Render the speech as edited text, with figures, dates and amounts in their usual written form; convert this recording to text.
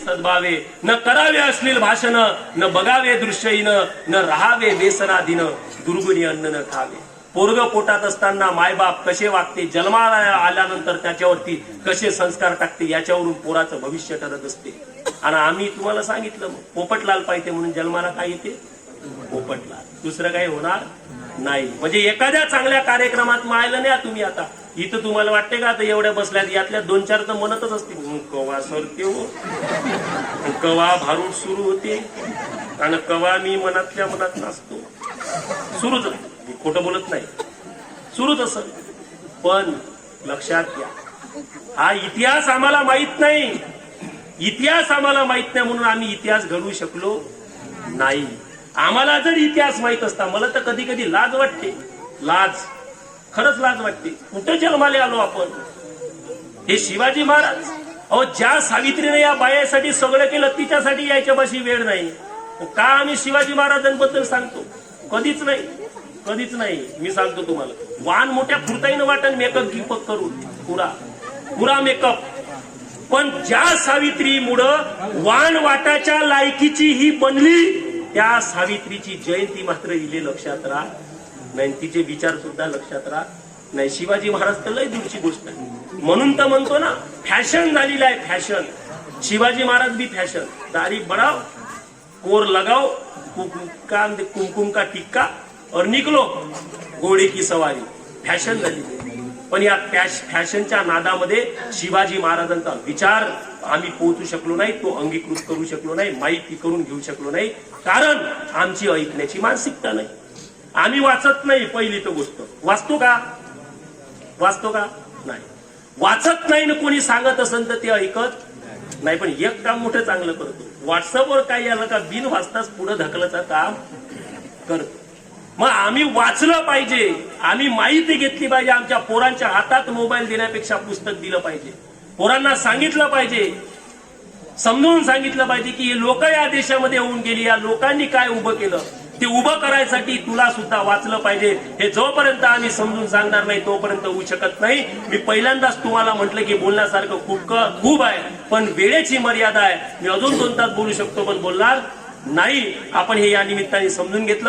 सद्भावे, न करावे अश्लील भाषण, न बघावे दृश्यहीन, न राहावे व्यसनाधीन, दुर्गुणी अन्न न खावे. पोरग पोटात असताना मायबाप कसे वागते, जन्माला आल्यानंतर त्याच्यावरती कसे संस्कार टाकते, याच्यावरून पोराचं भविष्य ठरत असते. आणि आम्ही तुम्हाला सांगितलं पोपटलाल पाहिजे म्हणून जन्माला काय येते, पोपटलाल, दुसरं काही होणार नाही. म्हणजे एखाद्या चांगल्या कार्यक्रमात मायलं नाही तुम्ही. आता इथं तुम्हाला वाटते का आता एवढ्या बसल्यात यातल्या 2-4 तर म्हणतच असतील कवा सरते हो, कवा भारूड सुरू होते, आणि कवा मी मनातल्या मनात नसतो. सुरूच, मी खोटं बोलत नाही, सुरूच असं. पण लक्षात घ्या, हा इतिहास आम्हाला माहित नाही, इतिहास आम्हाला माहित नाही म्हणून आम्ही इतिहास घडवू शकलो नाही. आम्हाला जर इतिहास माहित असता, मला तर कधी कधी लाज वाटते, लाज, खरंच लाज वाटते. कुठे जन्माले आलो आपण. हे शिवाजी महाराज, अहो ज्या सावित्रीने या बायासाठी सगळं केलं तिच्यासाठी याच्यापाशी वेळ नाही का आम्ही शिवाजी महाराजांबद्दल सांगतो? कधीच नाही, कधीच नाही. मी सांगतो तुम्हाला, वाण मोठ्या खुर्ताईनं वाटण मेकअप गिपअप करून पुरा मेकअप, पण ज्या सावित्रीमुळं वाण वाटाच्या लायकीची ही बनली, त्या सावित्रीची जयंती मात्र इले लक्षात राहत नाही, तिचे विचार सुद्धा लक्षात राहत नाही. शिवाजी महाराज तर लय दूरची गोष्ट आहे. म्हणून तर म्हणतो ना, फॅशन झालेली आहे, फॅशन. शिवाजी महाराज भी फॅशन, दाढी बढ़ाओ, कोर लगाओ, कुमकुम का टिक्का और निकलो घोडे की सवारी, फॅशन झाली. पण या फॅशनच्या नादामध्ये शिवाजी महाराजांचा विचार आम्ही पोहोचू शकलो नाही, तो अंगीकृत करू शकलो नाही, माहिती करून घेऊ शकलो नाही, कारण आमची ऐकण्याची मानसिकता नाही. आम्ही वाचत नाही. पहिली तर गोष्ट, वाचतो का? वाचतो का? नाही. वाचत नाही ना कोणी सांगत असेल तर ते ऐकत नाही. पण एक काम मोठं चांगलं करतो, व्हॉट्सअपवर काय आलं का बिन वाचताच पुढे ढकलायचं काम करतो. मग आम्ही वाचलं पाहिजे, आम्ही माहिती घेतली पाहिजे. आमच्या पोरांच्या हातात मोबाईल देण्यापेक्षा पुस्तक दिलं पाहिजे. पोरांना सांगितलं पाहिजे, समजून सांगितलं पाहिजे की हे लोक या देशामध्ये होऊन गेली, या लोकांनी काय उभं केलं, ते उभं करायसाठी तुला सुद्धा वाचलं पाहिजे. हे जोपर्यंत आम्ही समजून सांगणार नाही तोपर्यंत होऊ शकत नाही. मी पहिल्यांदाच तुम्हाला म्हटलं की बोलण्यासारखं खूप आहे, पण वेळेची मर्यादा आहे. मी अजून 2 तास बोलू शकतो पण बोलणार नाही. आपण हे या निमित्ताने समजून घेतलं.